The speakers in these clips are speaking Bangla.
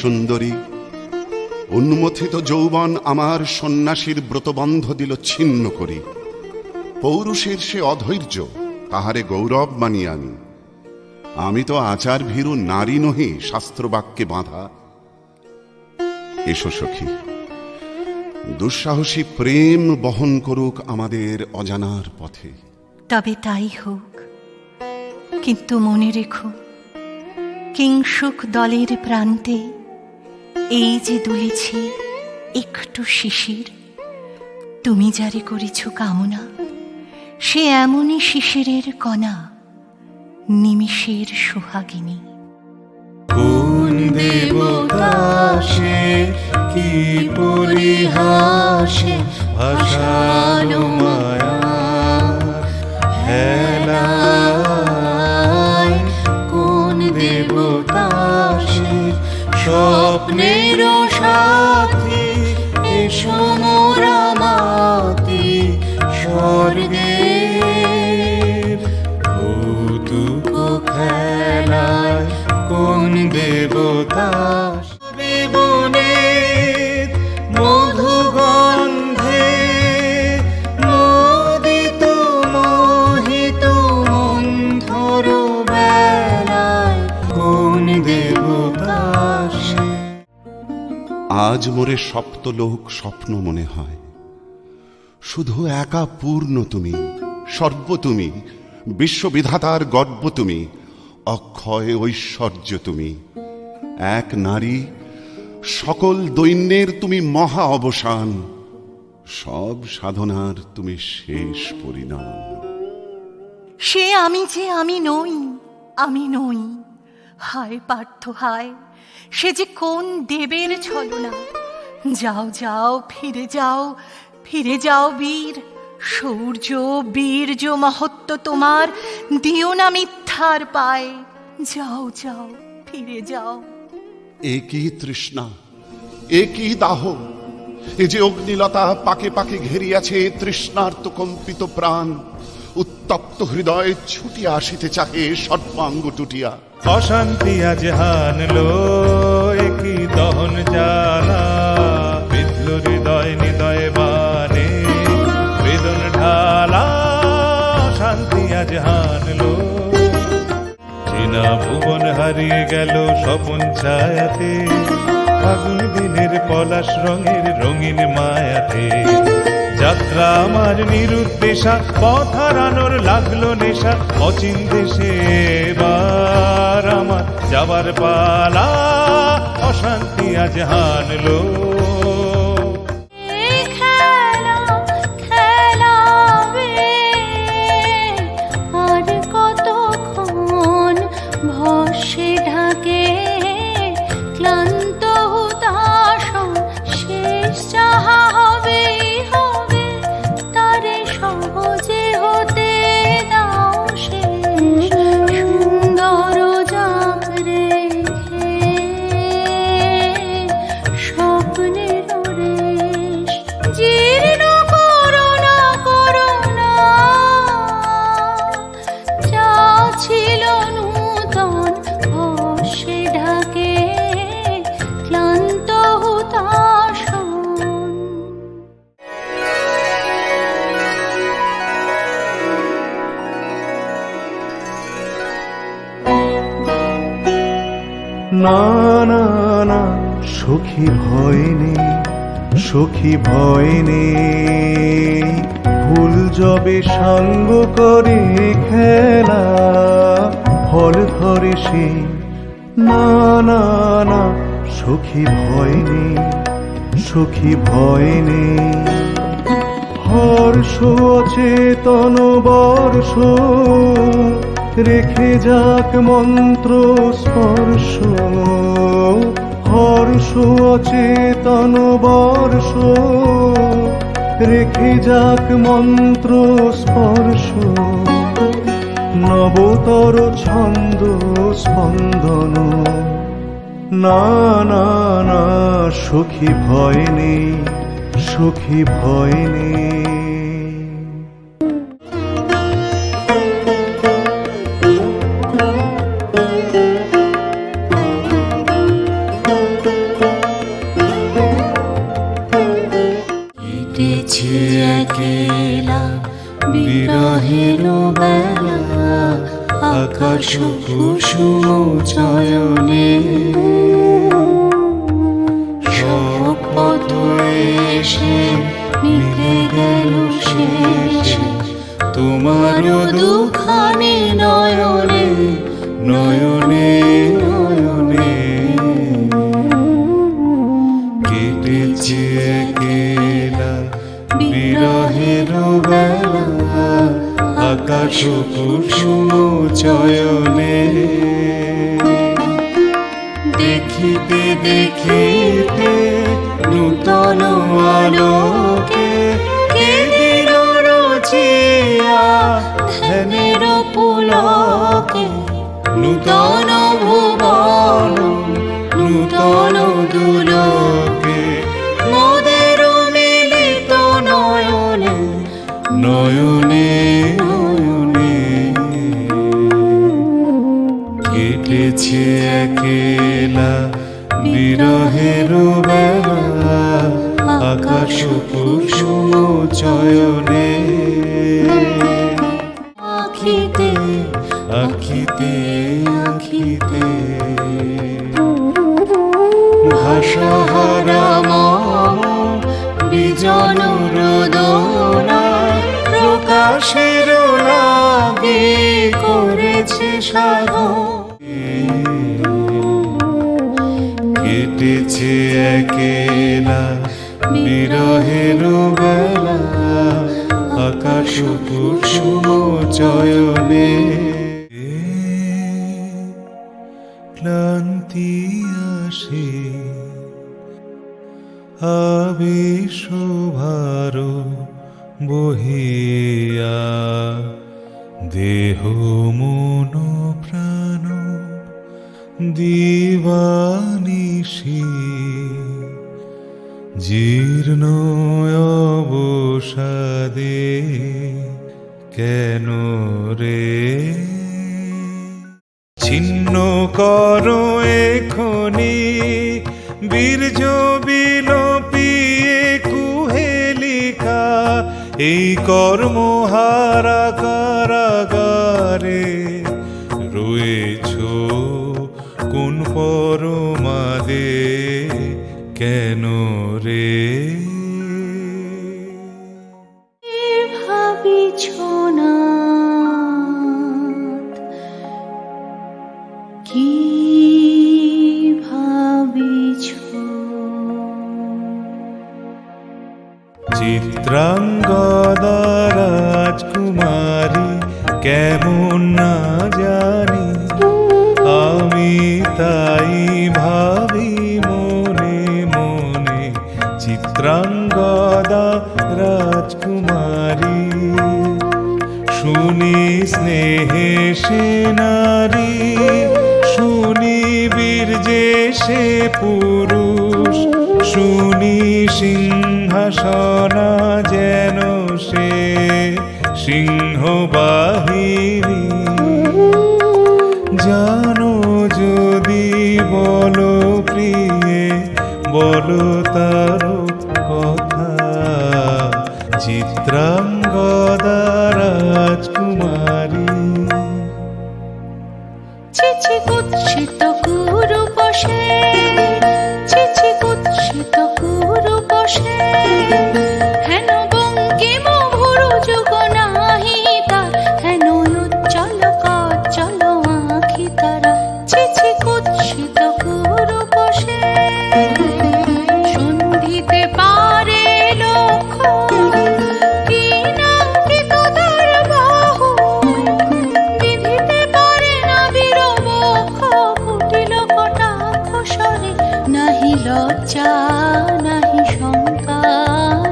সুন্দরী। উন্মথিত যৌবন আমার সন্ন্যাসীর ব্রতবন্ধ দিল ছিন্ন করি। পৌরুষের সে অধৈর্য, তাহারে গৌরব মানি আমি। আমি তো আচার ভীরু নারী নহি, শাস্ত্রবাক্যে বাঁধা। এসো সখী, দুঃসাহসী প্রেম বহন করুক আমাদের অজানার পথে। তবে তাই হোক, কিন্তু মনে রেখো, কিংসুক দলের প্রান্তে এই যে দুলেছে একটু শিশির, তুমি যারে করেছ কামনা, সে এমনই শিশিরের কণা, নিমিষের সোহাগিনী। কোন দেবতা সে, কি পরিহাসে ভাসালো মায়া হেলায়। কোন দেবতা সে, স্বপ্নের সাথী, এসো মোরা মাতি স্বর্গের কৌতুক খেলায়। কোন দেবতা বনের মধুগন্ধে মোদিত মোহিত মন্থর বেলায়। কোন দেবতা সে। আজ মোরে সপ্তলোক স্বপ্ন মনে হয়, শুধু একা পূর্ণ তুমি, সর্ব তুমি, বিশ্ববিধাতার গর্ব তুমি, অক্ষয় ঐশ্বর্য তুমি। এক নারী, সকল দৈন্যের তুমি মহা অবসান, সব সাধনার তুমি শেষ পরিণাম। সে আমি যে আমি নই, আমি নই। হায় পার্থ হায়, সে যে কোন দেবের ছলনা। যাও যাও, ফিরে যাও, ফিরে যাও বীর। সূর্য বীর্য মহত্ব তোমার, দিও না মিথ্যার পায়। যাও যাও, ফিরে যাও। একই তৃষ্ণা, একই দাহ, এ যে অগ্নিলতা পাকে পাকে ঘেরিয়াছে তৃষ্ণার্ত কম্পিত প্রাণ। উত্তপ্ত হৃদয় ছুটিয়া আসিতে চাহে সর্বাঙ্গ টুটিয়া। অশান্তি আজ হানলো, একই দহন জ্বালা, বিধল হৃদয় নিদয় বানে বেদন ঢালা। শান্তি আজ হানলো, চেনা ভুবন হারিয়ে গেল স্বপন ছায়াতে, ফাগুন দিনের পলাশ রঙের রঙিন মায়াতে। যাত্রা আমার নিরুদ্দেশা, পথ হারানোর লাগলো নেশা, অচিন দেশে এবার আমার যাবার পালা। অশান্তি আজ হানলো। আর কতক্ষণ ভস্মে ঢাকে ক্লান্ত হুতাশন, শেষ চাহা হবে হবে তারে সহজে হতে দাও শেষ। সুন্দর জাগ রেখে স্বপ্নের রেশ, জীর্ণ করোনা করোনা, যা ছিল নূতন ভস্মে ঢাকে ক্লান্ত হুতাশন। না না না সখী ভয় নেই, সখী ভয় নেই। ভুল যবে সাঙ্গ করে খেলা, ফল ধরে সে। না না না সখী ভয় নেই, সখী ভয় নেই। হর্ষ অচেতন বর্ষ, রেখে যাক মন্ত্র স্পর্শ। হর্ষ অচেতন বর্ষ, রেখে যাক মন্ত্র স্পর্শ। নবতর ছন্দ স্পন্দন। না না না সখী ভয় নেই, সখী ভয় নেই। বেলা আকাশ কুসুম চয়নে সব পথ এসে মিলে গেল শেষে তোমার দুখানি নয়নে নয়নে নয়নে কেটেছে একলা বিরহের বেলা আকাশ কুসুম চয়নে দেখিতে দেখিতে নূতন আলোকে কেদিন রচিয়া ধ্যানের পুলকে নূতন ভুবন নূতন দুলকে মোদের মিলিত নয়নে নয়নে নয়নে কেটেছে একলা বিরহের বেলা আকাশ কুসুম চয়নে আখিতে আখিতে আখিতে ভাষাহারা মম বিজন রোদনা প্রকাশের লাগে করেছে সাধন কেটেছে একলা বিরহের বেলা আকাশ কুসুম চয়নে ক্লান্তি আসে আবেশ ভার বহিয়া দেহ মন প্রাণ দিবানিশি জীর্ণ অবসাদে কেন রে ছিন্ন করো এখনি বীর্য বিলোপিয়ে কুহেলিকা এই কর্মহারা কারাগারে রয়েছ কোন পরমাদে কেন রে ভাবিছ না কি ভাবিছ চিত্রাঙ্গদা রাজকুমারী কেমন না জানি আমি তাই ভাবি মনে মনে চিত্রাঙ্গদা রাজকুমারী শুনি স্নেহে সে নারী শুনি বীর্যে সে পুরুষ শুনি সিংহাসনা যেন সে সিংহ বাহিনী জানো যদি বলো প্রিয়ে বলো তার কথা চিত্রাঙ্গদা রাজকুমারী চিচি কুৎসিত কুরূপ সে চিচি কুৎসিত কুরূপ সে হেন বঙ্কিম ভুরু যুগ নাহি তার হেন উজ্জ্বল কজ্জ্বল আঁখি তারা চিচি কুৎসিত কুরূপ সে শুন্ধিতে পারে লক্ষ্য কি নাঙ্কিত তার বাহু বিধিতে পারে না বীরবক্ষ কুটিল কটাক্ষ স্বরে নাহি লজ্জা নাহি শঙ্কা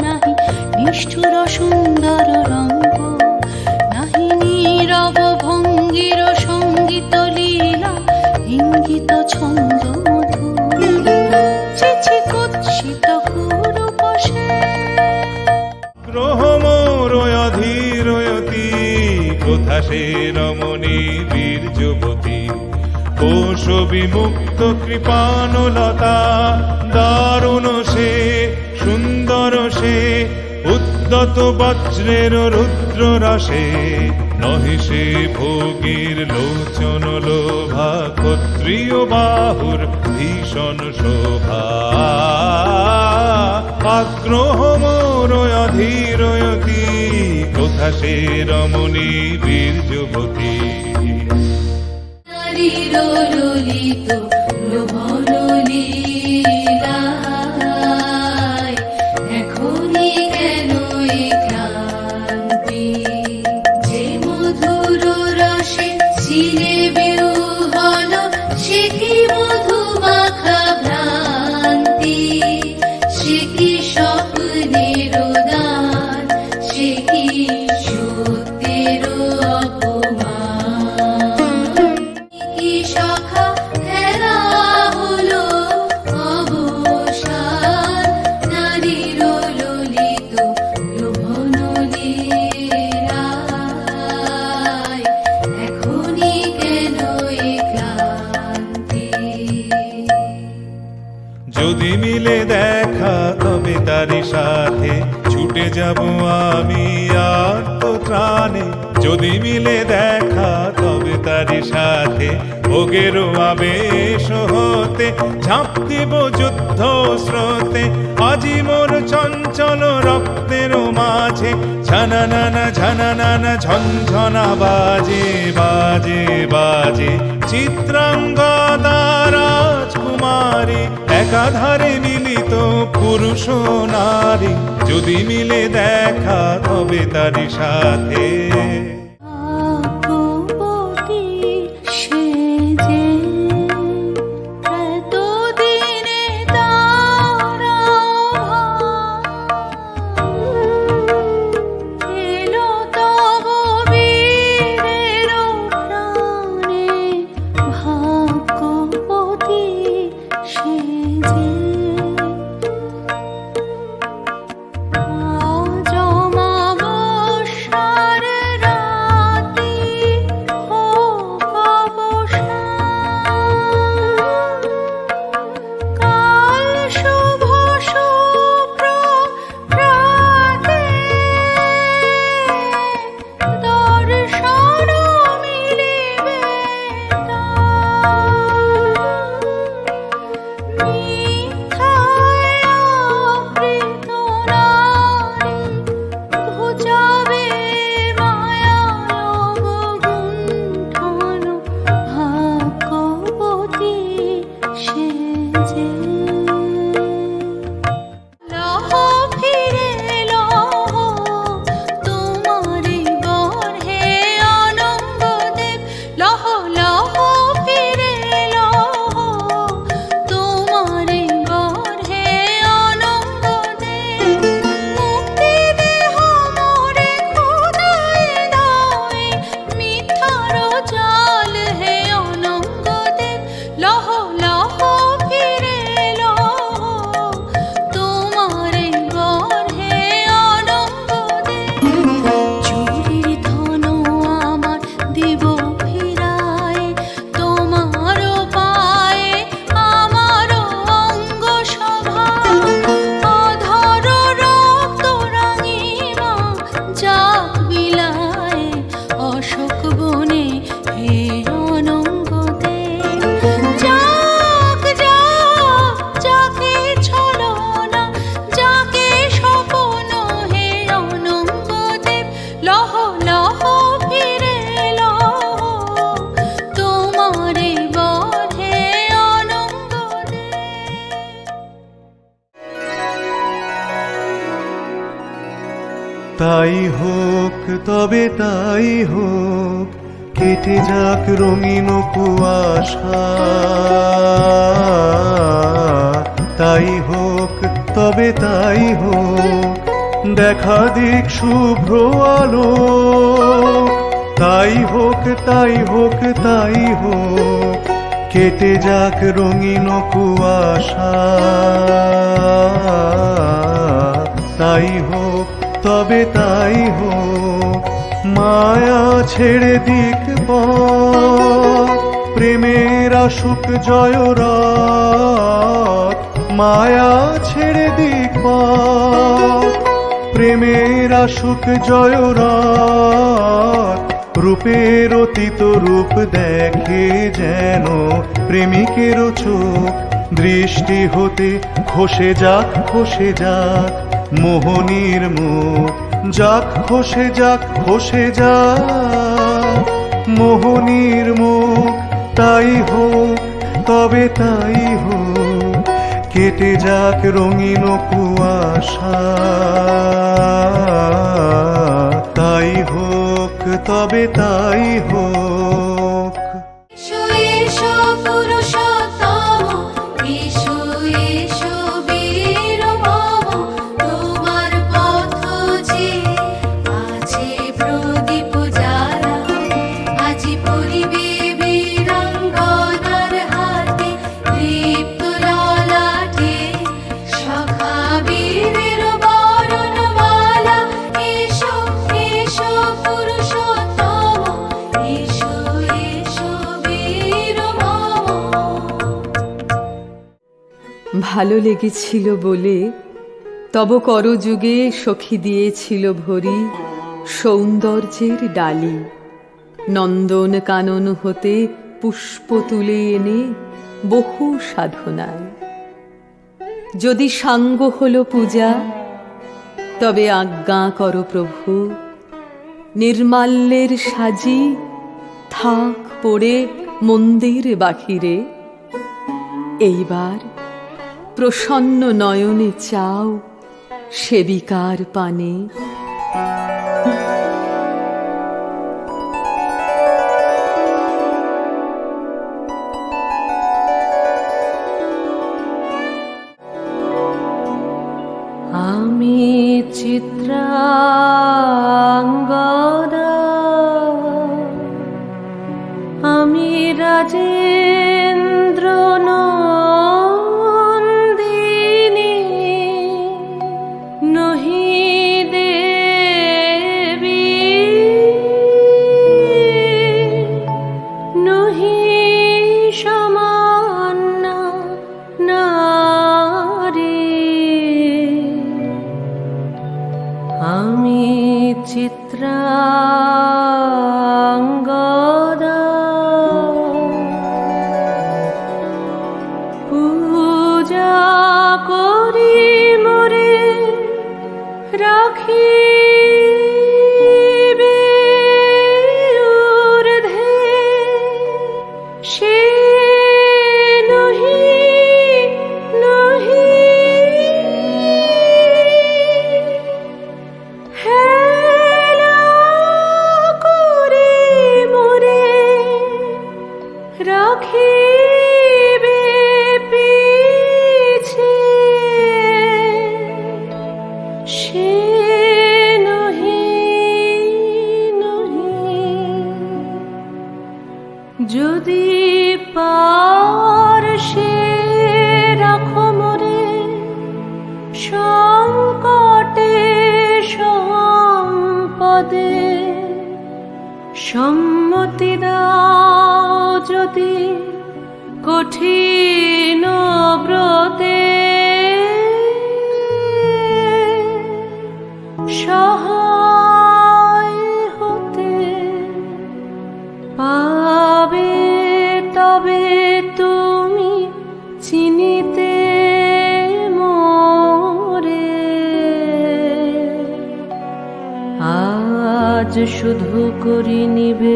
নাহি নিষ্ঠুর সুন্দর রঙ্গ নাহি নীরব ভঙ্গির সঙ্গীত লীলা ইঙ্গিত ছন্দ মধুর চিচি কুৎসিত কুরূপ সে গ্রহ মোর অধীরয়তি কোথা সে রমণী বীর্যবতী কোশ বিমুক্ত কৃপানলতা দারুণ সে সুন্দর সে উদ্যত বজ্রের রুদ্র রসে নহে সে ভোগীর লোচন লোভা, ক্ষত্রিয় বাহুর ভীষণ শোভা। আগ্রহ মোর অধীরয়তি, কোথা সে রমণী বীর্যবতী। নারীর ললিত লোভন লীলায়, এখনই কেন এ ক্লান্তি? যে মধুর রসে ছিলে বিহ্বল, সে কি মধু মাখা ভ্রান্তি? সে কি স্বপ্নের দান, সে কি সত্যের অপমান? কি সখা খেলা হলো অবসান, নারীর ললিত লোভন লীলায়, এখনই কেন এ ক্লান্তি? যদি মিলে দেখা তবে তারি সাথে, ছুটে যাব আমি আত্মত্রাণে। যদি মিলে দেখা তবে তারি সাথে, ভোগের আবেশ হতে ঝাঁপ দিব যুদ্ধ স্রোতে। আজি মোর চঞ্চল রক্তের মাঝে ঝানানানা ঝানানানা ঝনঝনা বাজে বাজে বাজে। চিত্রাঙ্গদা রাজকুমারী, একাধারে মিলিত পুরুষ ও নারী। যদি মিলে দেখা তবে তারি সাথে। ভাগ্যবতী সে যে, এতদিনে তার অভাব। এলো তব বীরের প্রাণে, ভাগ্যবতী সে যে। আজ অমাবস্যার রাতি হোক অবসান, কাল শুভ সুপ্রভাতে, দর্শন মিলিবে তার। মিথ্যায় আবৃত নারী, ঘুচাবে মায়ার অবগুণ্ঠন, ভাগ্যবতী সে যে। লহ ফিরে লহ তোমারি বর হে অনঙ্গদেব, লহ লহ ফিরে লহ তোমারি বর হে অনঙ্গদেব। মুক্তি দেহ মোরে খোদায় দায়ে, মিথ্যার জাল হে অনঙ্গদেব, লহ লহ ফিরে লহ তোমারি বর হে অনঙ্গদেব। চুরির ধন আমার দিব ফিরায়, তোমার পায়ে আমার অঙ্গ সভা। অধর রক্ত রাঙিমা যাক বিলায়, অশোক বনে হে অনঙ্গদেব। যাক যাক যাকে ছলনা, যাকে স্বপন হে অনঙ্গদেব, লহ লহ ফিরে লহ তোমারে বর হে অনঙ্গদেব। তাই হোক তবে তাই হোক, কেটে যাক রঙিন কুয়াশা। তাই হোক তবে তাই হোক, দেখা দিক শুভ্র আলো। তাই হোক তাই হোক তাই হোক, কেটে যাক রঙিন কুয়াশা। তাই হোক তবে তাই হোক, মায়া ছেড়ে দিক পথ, প্রেমের আসুক জয়রাত। মায়া ছেড়ে দিক পথ, প্রেমের আসুক জয়রাত, রূপের অতীত রূপ দেখে যেন প্রেমিকের চোখ, দৃষ্টি হতে খসে যাক মোহনীর মুখ, যাক খসে যাক মোহনীর মুখ। তাই হোক তবে তাই হোক, কেটে যাক রঙিন কুয়াশা। তাই হোক তবে তাই হোক। এসো এসো পুরুষোত্তম, এসো এসো বীর ভব, তোমার পথ যে আছে প্রদীপ জ্বালা, আজি পরিবে বীরাঙ্গনার হাতে দীপ্ত ললাটে, সখা বীরের বরণমালা। এসো এসো পুরুষোত্তম, এসো এসো বীর ভব। ভালো লেগেছিল বলে তব করযুগে সখী দিয়েছিল ভরি সৌন্দর্যের ডালি, নন্দন কানন হতে পুষ্প তুলে এনে বহু সাধনায়। যদি সাঙ্গ হলো পূজা, তবে আজ্ঞা করো প্রভু, নির্মাল্যের সাজি থাক পড়ে মন্দির বাহিরে। এইবার প্রসন্ন নয়নে চাও সেবিকার পানে। আমি চিত্রাঙ্গদা, আমি রাজেন্দ্র নন্দিনী, নহি দেবী নহি সমান্য নারী। আমি চিত্রাঙ্গদা, পূজা করি মোরে রাখিবে ঊর্ধ্বে, সে নহি নহি হেলা করে মোরে রাখিবে পিছে, সে নহি নহি। যদি পারশে রাখো মোরে সংকটে সম্পদে, সম্মতি দাও যদি কঠিন ব্রতে, সহায় হতে পাবে তবে তুমি চিনিতে মোরে। আজ শুধু করি নিবেদন,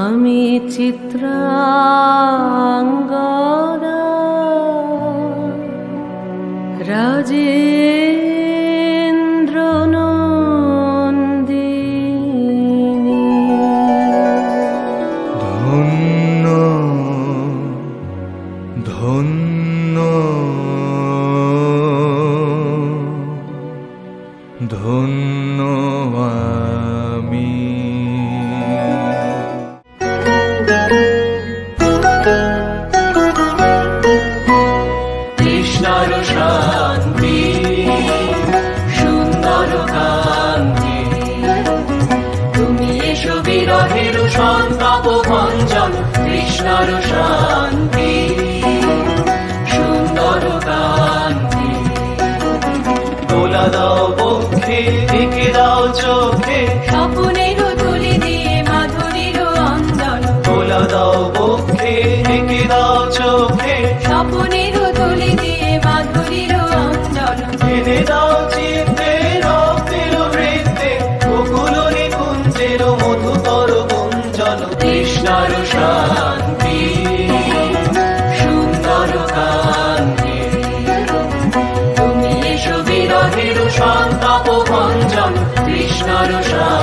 আমি চিত্রাঙ্গদা, রাজেন্দ্র নন্দিনী। ধন্য ধন্য ধন্য আমি। কৃষ্ণর শান্তি, সুন্দর কান্তি, তুমি এসো বিরহের সন্তাপ ভঞ্জন। কৃষ্ণর শান্তি, সুন্দর চোখে স্বপনের তুলি দিয়ে মাধুরীর অঞ্জন তোলা দাও বক্ষে এঁকে দাও চোখে স্বপনের তুলি দিয়ে মাধুরীর অঞ্জন এনে দাও চিত্তে রক্তের বৃত্তে বকুল নিকুঞ্জের মধুকর গুঞ্জন তৃষ্ণার শান্তি সুন্দর কান্তি তুমি এসো বিরহের সন্তাপ ভঞ্জন তৃষ্ণার শান্তি